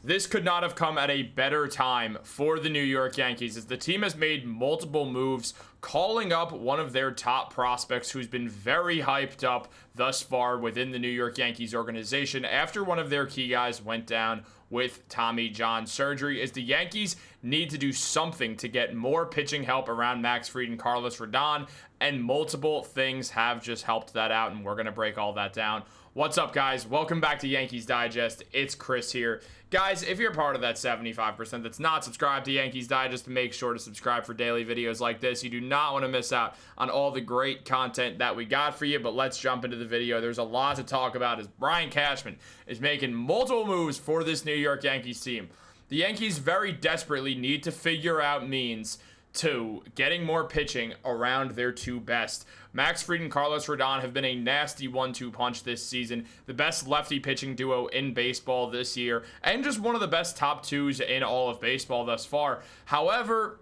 This could not have come at a better time for the New York Yankees, as the team has made multiple moves, calling up one of their top prospects who's been very hyped up thus far within the New York Yankees organization after one of their key guys went down with Tommy John surgery. As the Yankees need to do something to get more pitching help around Max Fried and Carlos Rodon, and multiple things have just helped that out, and we're going to break all that down. What's up, guys? Welcome back to Yankees Digest. It's Chris here. Guys, if you're part of that 75% that's not subscribed to Yankees Digest, make sure to subscribe for daily videos like this. You do not want to miss out on all the great content that we got for you, but let's jump into the video. There's a lot to talk about as Brian Cashman is making multiple moves for this New York Yankees team. The Yankees very desperately need to figure out means to getting more pitching around their two best. Max Fried and Carlos Rodon have been a nasty 1-2 punch this season, the best lefty pitching duo in baseball this year, and just one of the best top twos in all of baseball thus far. However,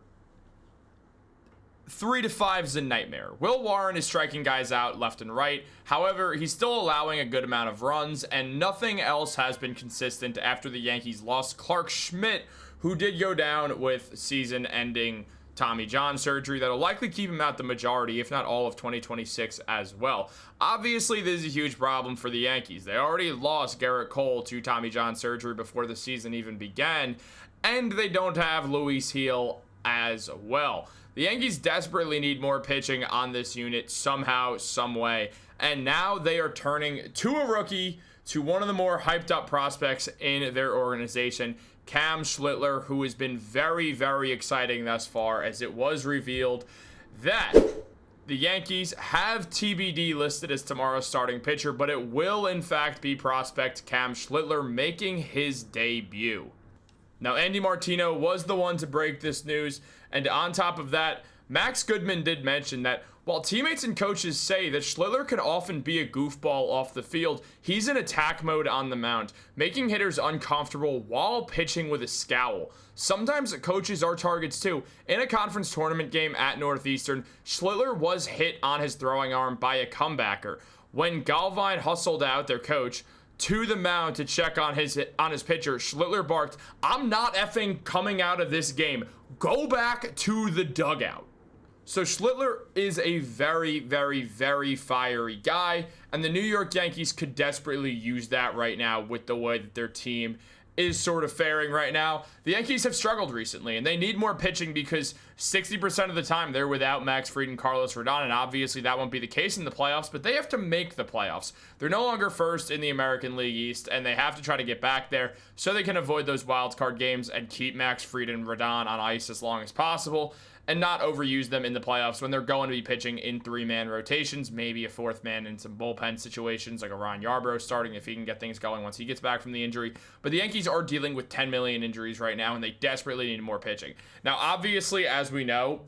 3 to 5 is a nightmare. Will Warren is striking guys out left and right. However, he's still allowing a good amount of runs, and nothing else has been consistent after the Yankees lost Clarke Schmidt, who did go down with season-ending Tommy John surgery that'll likely keep him out the majority, if not all, of 2026 as well. Obviously, this is a huge problem for the Yankees. They already lost Gerrit Cole to Tommy John surgery before the season even began, and they don't have Luis Gil as well. The Yankees desperately need more pitching on this unit somehow, some way, and now they are turning to a rookie, to one of the more hyped up prospects in their organization, Cam Schlitler, who has been very, very exciting thus far, as it was revealed that the Yankees have TBD listed as tomorrow's starting pitcher, but it will in fact be prospect Cam Schlitler making his debut. Now, Andy Martino was the one to break this news, and on top of that, Max Goodman did mention that while teammates and coaches say that Schlitler can often be a goofball off the field, he's in attack mode on the mound, making hitters uncomfortable while pitching with a scowl. Sometimes coaches are targets too. In a conference tournament game at Northeastern, Schlitler was hit on his throwing arm by a comebacker. When Galvine hustled out, their coach, to the mound to check on his pitcher, Schlitler barked, "I'm not effing coming out of this game. Go back to the dugout." So Schlitler is a very, very, very fiery guy, and the New York Yankees could desperately use that right now with the way that their team is sort of faring right now. The Yankees have struggled recently, and they need more pitching because 60% of the time they're without Max Fried and Carlos Rodon, and obviously that won't be the case in the playoffs, but they have to make the playoffs. They're no longer first in the American League East, and they have to try to get back there so they can avoid those wild card games and keep Max Fried and Rodon on ice as long as possible, and not overuse them in the playoffs when they're going to be pitching in 3-man rotations, maybe a 4th man in some bullpen situations like a Ron Yarbrough starting if he can get things going once he gets back from the injury. But the Yankees are dealing with 10 million injuries right now, and they desperately need more pitching. Now, obviously, as we know,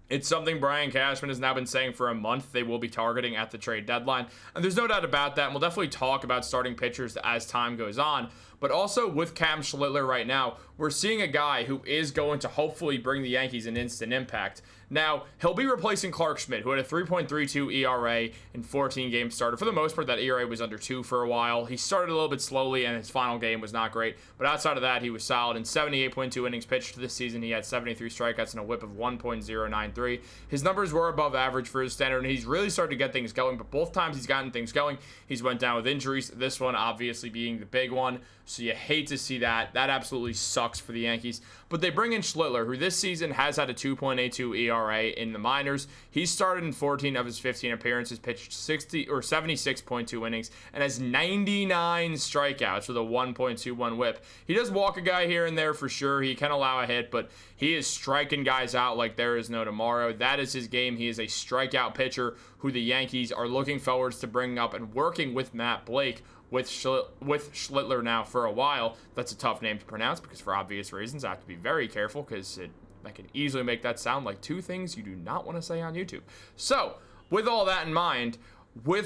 it's something Brian Cashman has now been saying for a month they will be targeting at the trade deadline. And there's no doubt about that. And we'll definitely talk about starting pitchers as time goes on. But also with Cam Schlitler right now, we're seeing a guy who is going to hopefully bring the Yankees an instant impact. Now, he'll be replacing Clarke Schmidt, who had a 3.32 ERA in 14 games started. For the most part, that ERA was under 2 for a while. He started a little bit slowly, and his final game was not great. But outside of that, he was solid. In 78.2 innings pitched this season, he had 73 strikeouts and a whip of 1.093. His numbers were above average for his standard, and he's really started to get things going. But both times he's gotten things going, he's went down with injuries. This one obviously being the big one. So you hate to see that. That absolutely sucks for the Yankees. But they bring in Schlitler, who this season has had a 2.82 ERA in the minors. He started in 14 of his 15 appearances, pitched 76.2 innings, and has 99 strikeouts with a 1.21 whip. He does walk a guy here and there for sure. He can allow a hit, but he is striking guys out like there is no tomorrow. That is his game. He is a strikeout pitcher who the Yankees are looking forwards to bringing up and working with Matt Blake with Schlitler now for a while. That's a tough name to pronounce because for obvious reasons I have to be very careful because I can easily make that sound like two things you do not want to say on YouTube. So, with all that in mind, I'm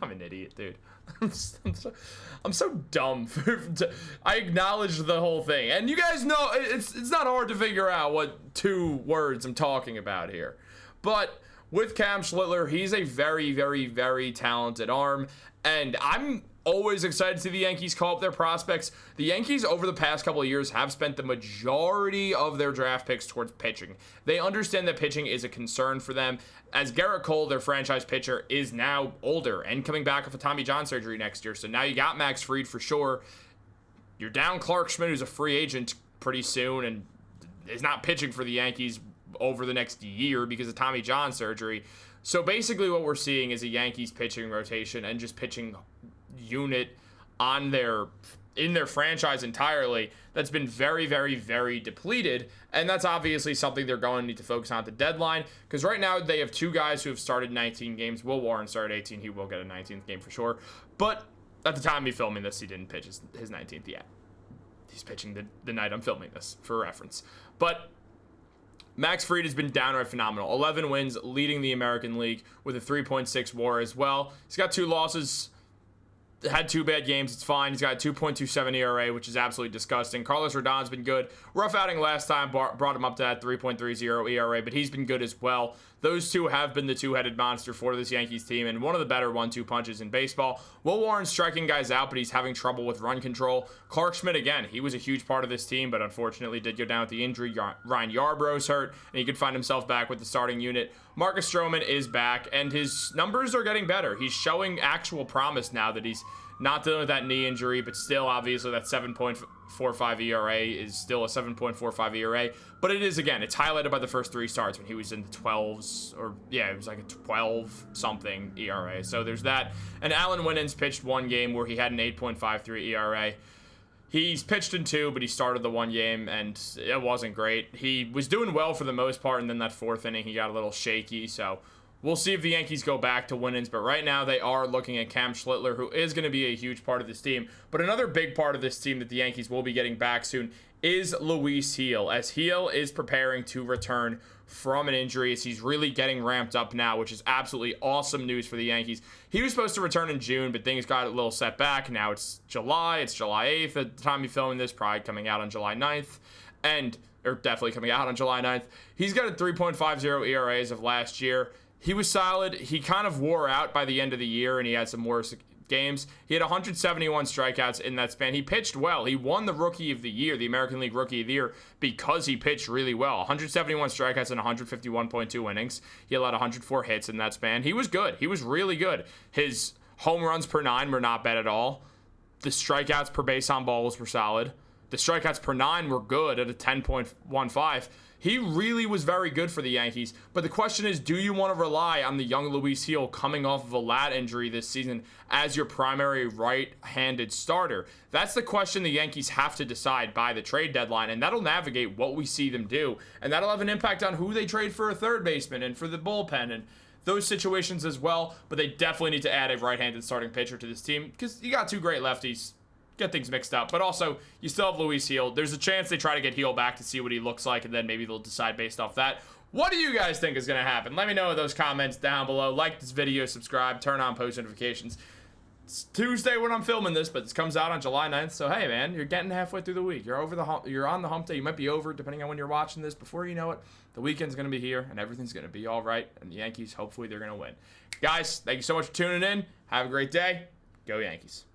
an idiot, dude. I'm so dumb. I acknowledge the whole thing. And you guys know it's not hard to figure out what 2 words I'm talking about here. But with Cam Schlitler, he's a very, very, very talented arm. And I'm Always excited to see the Yankees call up their prospects. The Yankees, over the past couple of years, have spent the majority of their draft picks towards pitching. They understand that pitching is a concern for them, as Gerrit Cole, their franchise pitcher, is now older and coming back off a Tommy John surgery next year. So now you got Max Fried for sure. You're down Clark Schmidt, who's a free agent pretty soon, and is not pitching for the Yankees over the next year because of Tommy John surgery. So basically what we're seeing is a Yankees pitching rotation and just pitching unit in their franchise entirely that's been very, very, very depleted, and that's obviously something they're going to need to focus on at the deadline, because right now they have two guys who have started 19 games. Will Warren started 18. He will get a 19th game for sure, but at the time of me filming this, he didn't pitch his 19th yet. He's pitching the night I'm filming this, for reference. But Max Fried has been downright phenomenal. 11 wins, leading the American League with a 3.6 WAR as well. He's got 2 losses, had 2 bad games. It's fine. He's got a 2.27 ERA, which is absolutely disgusting. Carlos Rodon's been good. Rough outing last time brought him up to that 3.30 ERA, but he's been good as well. Those two have been the two-headed monster for this Yankees team, and one of the better 1-2 punches in baseball. Will Warren's striking guys out, but he's having trouble with run control. Clark Schmidt, again, he was a huge part of this team, but unfortunately did go down with the injury. Ryan Yarbrough's hurt, and he could find himself back with the starting unit. Marcus Stroman is back, and his numbers are getting better. He's showing actual promise now that he's not dealing with that knee injury, but still, obviously, that 7.45 ERA is still a 7.45 ERA. But it is, again, it's highlighted by the first 3 starts when he was in the 12s, or, yeah, it was like a 12-something ERA. So there's that. And Alan Winans pitched 1 game where he had an 8.53 ERA. He's pitched in 2, but he started the 1 game, and it wasn't great. He was doing well for the most part, and then that 4th inning, he got a little shaky, so we'll see if the Yankees go back to Winans, but right now they are looking at Cam Schlitler, who is going to be a huge part of this team. But another big part of this team that the Yankees will be getting back soon is Luis Gil, as Gil is preparing to return from an injury, as he's really getting ramped up now, which is absolutely awesome news for the Yankees. He was supposed to return in June, but things got a little set back. Now it's July 8th at the time of filming this, probably coming out on July 9th, or definitely coming out on July 9th. He's got a 3.50 ERA as of last year. He was solid. He kind of wore out by the end of the year, and he had some worse games. He had 171 strikeouts in that span. He pitched well. He won the Rookie of the Year, the American League Rookie of the Year, because he pitched really well. 171 strikeouts in 151.2 innings. He allowed 104 hits in that span. He was good. He was really good. His home runs per 9 were not bad at all. The strikeouts per base on balls were solid. The strikeouts per 9 were good at a 10.15. He really was very good for the Yankees, but the question is, do you want to rely on the young Luis Gil coming off of a lat injury this season as your primary right-handed starter? That's the question the Yankees have to decide by the trade deadline, and that'll navigate what we see them do, and that'll have an impact on who they trade for a third baseman and for the bullpen and those situations as well, but they definitely need to add a right-handed starting pitcher to this team because you got 2 great lefties. Get things mixed up, but also you still have Luis Gil. There's a chance they try to get Gil back to see what he looks like, and then maybe they'll decide based off that. What do you guys think is going to happen? Let me know in those comments down below. Like this video, subscribe, turn on post notifications. It's Tuesday when I'm filming this, but this comes out on July 9th, so hey man, you're getting halfway through the week. You're over the hump. You're on the hump day. You might be over, depending on when you're watching this. Before you know it, the weekend's going to be here, and everything's going to be all right, and the Yankees, hopefully they're going to win. Guys, thank you so much for tuning in. Have a great day. Go Yankees.